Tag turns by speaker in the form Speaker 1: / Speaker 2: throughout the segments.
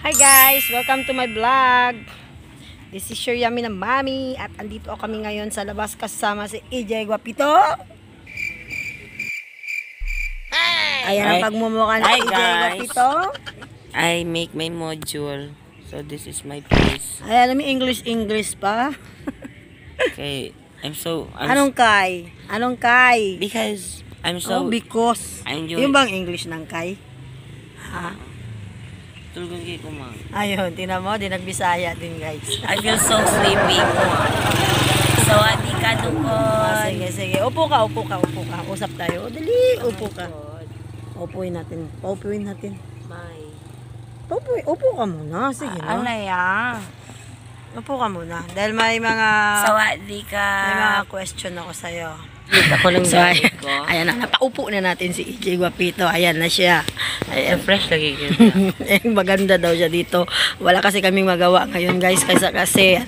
Speaker 1: Hi guys! Welcome to my vlog. This is your yummy na mami at andito kami ngayon sa labas kasama si EJ Guapito. Ayan ang pagmumukha ni EJ Guapito.
Speaker 2: I make my module. So this is my place.
Speaker 1: Ayan, may English pa.
Speaker 2: Okay,
Speaker 1: Anong kay? Anong kay?
Speaker 2: because I'm so
Speaker 1: because.
Speaker 2: I'm
Speaker 1: Yung bang English ng kay? Ha?
Speaker 2: tulog ko man.
Speaker 1: Ayun, tinan mo, di nagbisaya din guys.
Speaker 2: I feel so sleepy. So adi ka dukon.
Speaker 1: Sige. Upo ka. Usap tayo. Dali, upo ka. Upuin natin. Upo ka muna. Sige na.
Speaker 2: Ano ya?
Speaker 1: Upo ka muna. Dahil may mga
Speaker 2: Sawadi ka.
Speaker 1: may mga question ako sa'yo.
Speaker 2: Ako lang ko.
Speaker 1: Ayan na, napaupo na natin si EJ Guapito. Ayan na siya. Ayan.
Speaker 2: Fresh lagi ko.
Speaker 1: Maganda daw siya dito. Wala kasi kaming magawa ngayon guys. Kasi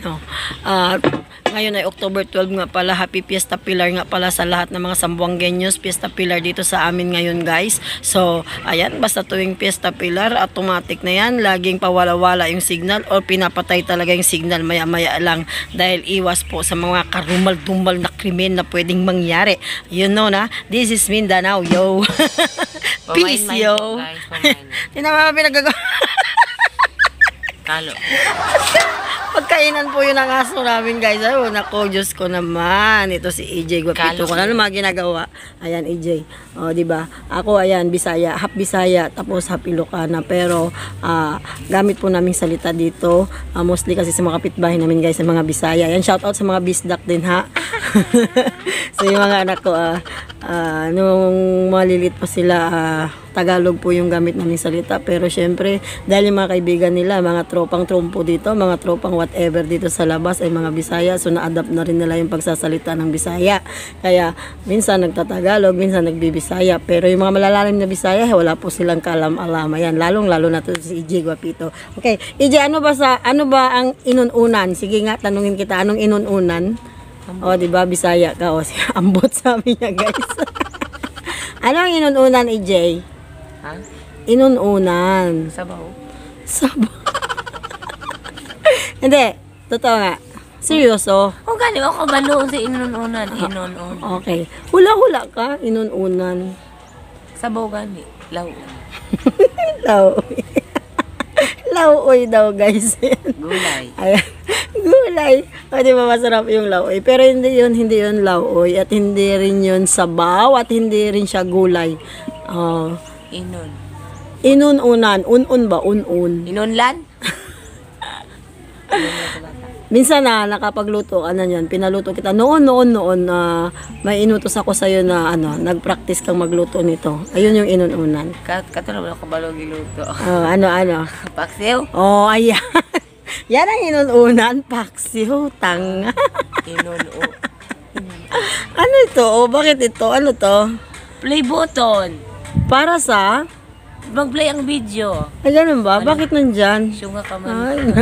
Speaker 1: ngayon ay October 12 nga pala. Happy Fiesta Pilar nga pala sa lahat ng mga Sambuangueños. Fiesta Pilar dito sa amin ngayon guys. So, ayan, basta tuwing Fiesta Pilar, automatic na yan. Laging pawala-wala yung signal o pinapatay talaga yung signal maya-maya lang. Dahil iwas po sa mga karumal-dumal na krimen na pwedeng mangyari. You know na, this is Mindanao, yo. Peace, yo. Tinama pinagagawa.
Speaker 2: Kalo.
Speaker 1: Pagkainan po yun ang aso namin guys. Ay, nako, Diyos ko naman. Ito si EJ Guapito. Kung ano mga ginagawa. Ayan, EJ. O, diba? Ako, ayan, Bisaya. Half Bisaya. Tapos half Ilocana. Pero, gamit po naming salita dito. Mostly kasi sa mga kapitbahay namin guys, sa mga Bisaya. Ayan, shout out sa mga bisdak din ha. So, yung mga anak ko, nung malilit pa sila, Tagalog po yung gamit naming salita. Pero syempre, dahil yung mga kaibigan nila, mga tropang trompo dito, mga tropang whatever dito sa labas ay mga Bisaya. So na-adapt na rin nila yung pagsasalita ng Bisaya. Kaya minsan nagtatagalog, minsan nagbibisaya. Pero yung mga malalalim na Bisaya, wala po silang kalam-alam. Ayan, lalong-lalo na to si EJ Guapito. Okay, EJ, ano ba ang inununan? Sige nga, tanungin kita, anong inununan? O, di ba Bisaya ka? O, ambot sabi niya, guys. Anong inununan, EJ?
Speaker 2: Ha?
Speaker 1: Inununan.
Speaker 2: Sabaw.
Speaker 1: Hindi, totoo nga. Seryoso.
Speaker 2: O gani ako balo sa inununan.
Speaker 1: Okay. Hula-hula ka, inununan.
Speaker 2: Sabaw gani. Law.
Speaker 1: Lauoy. Lauoy daw, guys.
Speaker 2: Gulay.
Speaker 1: Ayan. Gulay. O, di ba masarap yung lauoy? Pero hindi yun lauoy. At hindi rin yun sabaw. At hindi rin siya gulay. Inununan. Un-un ba? Un-un.
Speaker 2: Inunlan?
Speaker 1: Minsan nakapagluto ka na yan. Pinaluto kita. Noon, may inutos ako sa'yo na nag-practice kang magluto nito. Ayun yung inununan.
Speaker 2: Katulad mo ako balog iluto.
Speaker 1: Ano?
Speaker 2: Paksiw?
Speaker 1: Oh, ayan. Yan ang inununan. Paksiw, tanga.
Speaker 2: Inuno.
Speaker 1: Ano ito? Oh, bakit ito? Ano to?
Speaker 2: Play button.
Speaker 1: Para sa?
Speaker 2: Mag-play ang video.
Speaker 1: Ay, ganun ba? Bakit nandyan?
Speaker 2: Syunga ka man.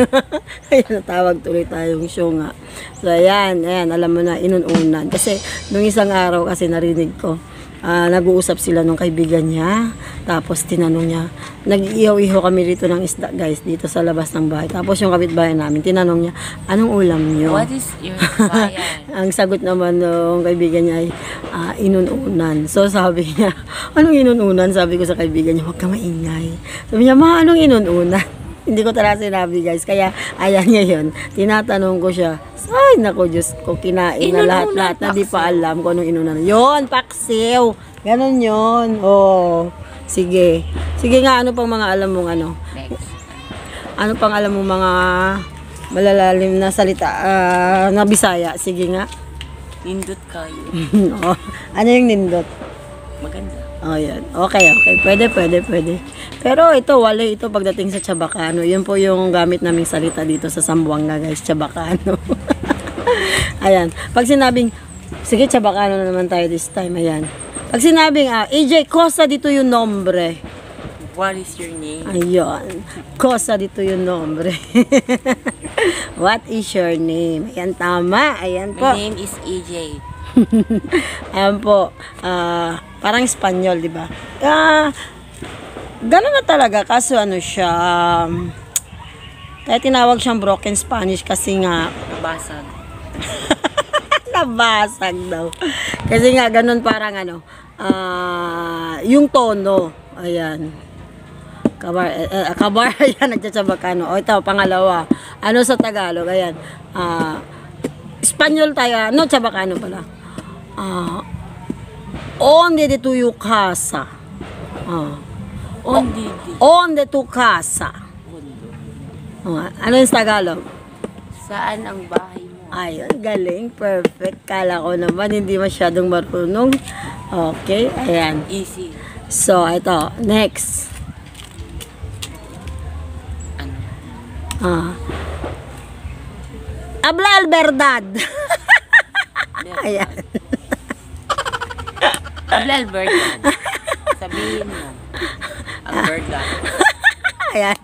Speaker 1: Ay, ayan, natawag tuloy tayong syunga. So, ayan, alam mo na, inununan. Kasi, nung isang araw kasi narinig ko, nag-uusap sila nung kaibigan niya. Tapos, tinanong niya, nag-ihaw-ihaw kami dito ng isda, guys, dito sa labas ng bahay. Tapos, yung kapitbahay namin, tinanong niya, anong ulam niyo?
Speaker 2: What is your bayan?
Speaker 1: Ang sagot naman ng kaibigan niya ay, inununan. So, sabi niya, anong inununan? Sabi ko sa kaibigan niya, huwag ka maingay. Sabi niya, anong inununan? Hindi ko talaga sinabi, guys. Kaya, ayan ngayon, tinatanong ko siya, ay, naku, Diyos ko, kinain na lahat-lahat na di pa alam kung anong inunan. Yon, paksiw. Ganon yon. Oh, sige. Sige nga, ano pang mga alam mong
Speaker 2: Next.
Speaker 1: Ano pang alam mong mga malalalim na salita na Bisaya? Sige nga.
Speaker 2: Nindot kayo.
Speaker 1: Oh, ano yung nindot?
Speaker 2: Maganda.
Speaker 1: Oh, yan. Okay. Pwede. Pero ito, wala ito pagdating sa Chabacano. Yun po yung gamit naming salita dito sa Zamboanga, guys. Chabacano. Ayan. Pag sinabing, sige, Chabacano na naman tayo this time. Ayan. Pag sinabing, EJ, Cosa dito yung nombre.
Speaker 2: What is your name?
Speaker 1: Ayun. Cosa dito yung nombre. What is your name? Ayan, tama. Ayan po.
Speaker 2: My name is EJ.
Speaker 1: Ayan po. Parang Espanyol, di ba? Ganun na talaga. Kaso ano siya, Kaya tinawag siyang broken Spanish kasi nga
Speaker 2: Basag.
Speaker 1: nabasag daw. Kasi nga ganun parang yung tono. Ayan. Kabar, ayan, nagtsatsabakan. O ito, pangalawa. Ano sa Tagalog? Ayan. Espanyol tayo. No, tsabakano pala. Onde de tu casa? Onde tu casa? Ano yung Tagalog?
Speaker 2: Saan ang bahay mo?
Speaker 1: Ayun, galing. Perfect. Kala ko naman, hindi masyadong marunong. Okay, ayan.
Speaker 2: Easy.
Speaker 1: So, ito. Next.
Speaker 2: Ano?
Speaker 1: Habla al verdad. Ayan.
Speaker 2: Habla Albert. Sabihin mo. Albert.
Speaker 1: Ayan.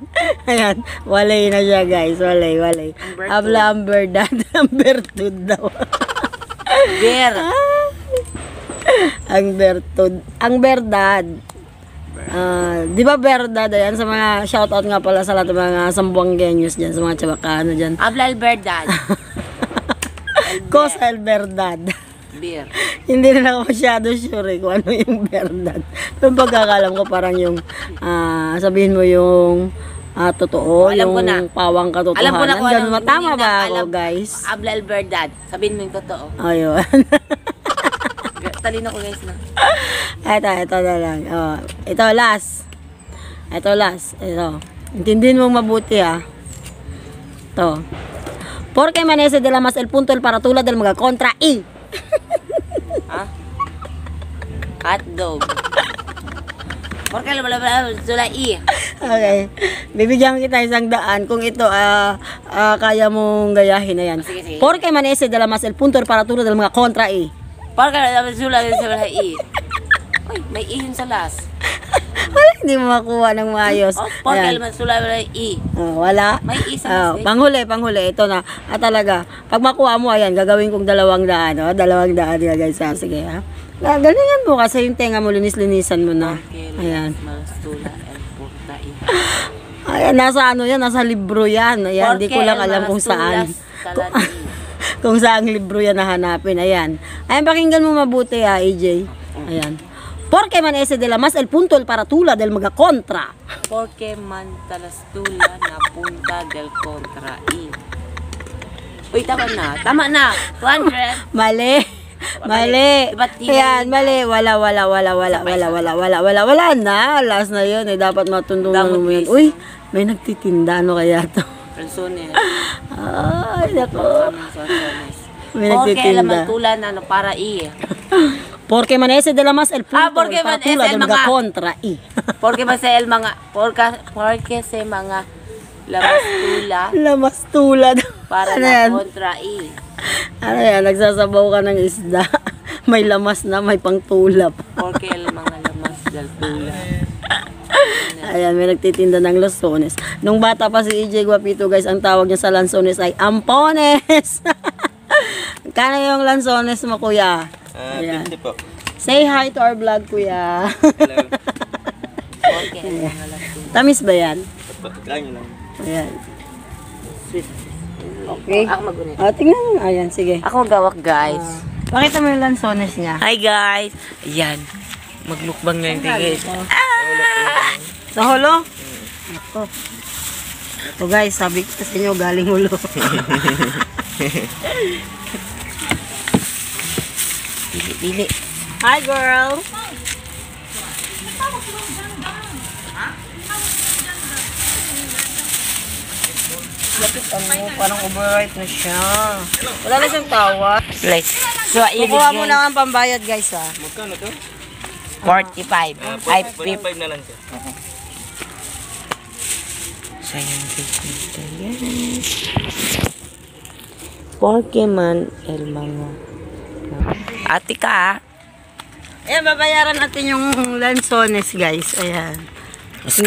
Speaker 1: Ayan. Walay na siya, guys. Walay.
Speaker 2: Ambertud.
Speaker 1: Habla ang verdad. Ang bertud daw.
Speaker 2: Beer.
Speaker 1: Ang bertud. Ang verdad. Di ba verdad? Ayan, sa mga shoutout nga pala sa lahat ng mga Sambuangueños dyan, sa mga Chabacano dyan.
Speaker 2: Habla Alberdad.
Speaker 1: Cosa el verdad.
Speaker 2: Beer.
Speaker 1: Hindi na ako masyado sure kung ano yung verdad. Pero pagkakalam ko parang yung, sabihin mo yung totoo,
Speaker 2: Alam ko
Speaker 1: yung
Speaker 2: na.
Speaker 1: pawang katotohanan.
Speaker 2: Alam ko na kung
Speaker 1: Ganun,
Speaker 2: anong
Speaker 1: tama
Speaker 2: meaning
Speaker 1: ba
Speaker 2: na-
Speaker 1: ako,
Speaker 2: alam-
Speaker 1: guys?
Speaker 2: Habla Alberdad. Sabihin mo yung totoo.
Speaker 1: Ayun.
Speaker 2: Talino ko guys na.
Speaker 1: Ito na lang. Ito, last. Ito. Intindihin mong mabuti, Ito. Porque manese de la mas el punto el para tulad del mga kontra i.
Speaker 2: Ha? Hotdog. Porque sula i.
Speaker 1: Okay. Bibigyan kita isang daan kung ito kaya mong gayahin na yan.
Speaker 2: Sige.
Speaker 1: Porque manese de la mas el punto el para tulad del mga kontra i.
Speaker 2: Porque sula i. Uy, may i yun sa last.
Speaker 1: Wala, hindi mo makuha ng maayos.
Speaker 2: Porque
Speaker 1: Ayan.
Speaker 2: sula i.
Speaker 1: Wala.
Speaker 2: May i sa last.
Speaker 1: Panghuli. Ito na. Talaga. Pag makuha mo, ayan, gagawin kong 200. 200 nga guys. Sige, galingan mo kasi yung tenga mo, linis-linisan mo na. Ayan.
Speaker 2: Sula el punta i.
Speaker 1: Ayan, nasa libro yan. Ayan, hindi ko lang alam kung saan. Kung saan libro yan nahanapin. Ayan. Ayan, pakinggan mo mabuti, AJ. Ayan. Porque manese de la mas el punto el para tula del mga kontra.
Speaker 2: Porque mantalastula na punta del contra i. Uy, tama na. 200.
Speaker 1: Mali.
Speaker 2: Ba't di
Speaker 1: Ayan,
Speaker 2: na-
Speaker 1: mali. Wala na. Last na yun. Dapat matundungan
Speaker 2: Damot
Speaker 1: mo yan.
Speaker 2: please.
Speaker 1: Uy, may nagtitinda. Ano kaya to?
Speaker 2: Calzones.
Speaker 1: Ay, nako. May
Speaker 2: Porque
Speaker 1: nagtitinda.
Speaker 2: laman tula na para i.
Speaker 1: Porque manese de la mas el punto
Speaker 2: porque
Speaker 1: el para
Speaker 2: manese
Speaker 1: tula
Speaker 2: el
Speaker 1: del mga
Speaker 2: mga-
Speaker 1: kontra i.
Speaker 2: Porque sa mga lamas tula
Speaker 1: Lamas tulad.
Speaker 2: para
Speaker 1: Ano
Speaker 2: na
Speaker 1: yan?
Speaker 2: kontra i.
Speaker 1: Ano yan? Nagsasabaw ka ng isda. May lamas na, may pangtulap.
Speaker 2: Porque mga lamas del tula.
Speaker 1: Ayan, may nagtitinda ng lansones. Nung bata pa si EJ Guapito, guys, ang tawag niya sa lansones ay ampones. Kano yung lansones mo, kuya? Ayan.
Speaker 3: 50 po.
Speaker 1: Say hi to our vlog, kuya.
Speaker 3: Hello.
Speaker 2: Porque mga lamas tula.
Speaker 1: Tamis ba yan?
Speaker 3: Kain nyo lang.
Speaker 1: Ayan.
Speaker 2: Sweet.
Speaker 1: Okay.
Speaker 2: Ako magunit.
Speaker 1: Tingnan mo. Ayan, sige.
Speaker 2: Ako gawak guys.
Speaker 1: Pakita mo yung lansones niya.
Speaker 2: Hi guys. Ayan. Maglukbang na yung guys.
Speaker 1: Sa holo? Ako. Ito guys, sabi ko sa inyo, galing hulo.
Speaker 2: Dili.
Speaker 1: Hi, girl! Lapit ano, parang overripe na siya. Wala na siyang tawa.
Speaker 2: Guys. So,
Speaker 1: Kukuha mo
Speaker 2: ibigay
Speaker 1: na ang pambayad, guys, ha.
Speaker 3: Magkano to?
Speaker 2: 45. Ay,
Speaker 3: 45 na lang siya.
Speaker 2: sayang dito yan. Pokemon el mga. Ate ka.
Speaker 1: Ayan, babayaran natin yung lansones, guys. Ayan. 50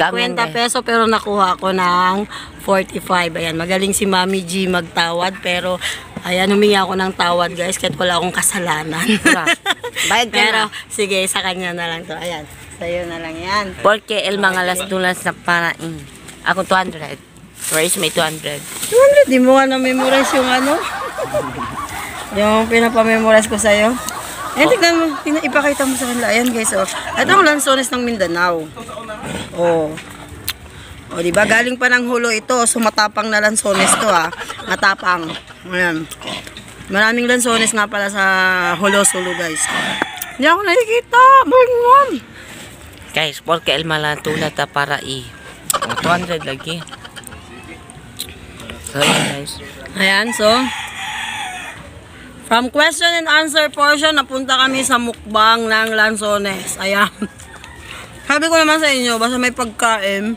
Speaker 1: peso pero nakuha ko ng 45. Ayan, magaling si Mami G magtawad pero ayan, humingi ako ng tawad, guys, kahit wala akong kasalanan.
Speaker 2: Bayad ka
Speaker 1: Pero
Speaker 2: na.
Speaker 1: sige, sa kanya na lang to. Ayan, sa'yo na lang yan.
Speaker 2: Porque el mga las dulas na parain. Ako 200. Where is my 200?
Speaker 1: 200, di mo nga na-memorize yung ano? Yung pinapamemorize ko sa'yo. Eh, tignan mo. Ipakita mo sa kanila. Ayan guys, oh. Ito ang lansones ng Mindanao. Oh. O, diba? Galing pa ng Hulo ito. So, matapang na lansones to, ha. Matapang. Ayan. Maraming lansones nga pala sa Hulo, Sulu, guys. Hindi ako nakikita. Bangwan.
Speaker 2: Guys, porque el malatula ta para Oh, 200 lagi. So, yun guys.
Speaker 1: Ayan, so. From question and answer portion, napunta kami sa mukbang ng lansones. Ayan. Sabi ko naman sa inyo, basta may pagkain,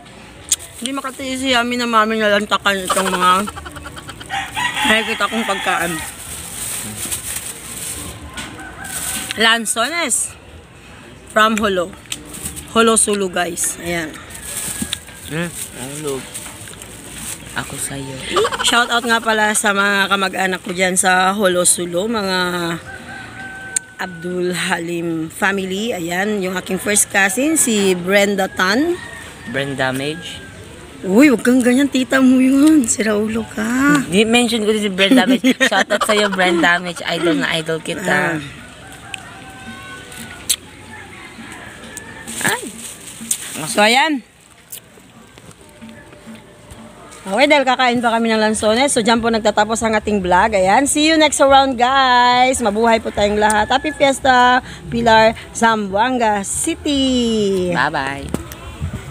Speaker 1: hindi makatiis si Yami na mami nalantakan itong mga nakikita kong pagkain. Lansones from Hulo. Hulo, Sulu, guys. Ayan.
Speaker 2: Ulog. Ako sa'yo.
Speaker 1: Shout out nga pala sa mga kamag-anak ko dyan sa Hulo, Sulu. Mga Abdul Halim family. Ayan. Yung aking first cousin, si Brenda Tan.
Speaker 2: Brain damage.
Speaker 1: Uy, huwag kang ganyan. Tita mo yun. Sira ulo ka.
Speaker 2: Di-mention ko din si brain damage. Shout out sa'yo, brain damage. Idol na idol kita. Ay.
Speaker 1: So, ayan. Okay, dahil kakain pa kami ng lansones. So, dyan po nagtatapos ang ating vlog. Ayan, see you next round, guys. Mabuhay po tayong lahat. Happy Fiesta, Pilar, Zamboanga City.
Speaker 2: Bye-bye.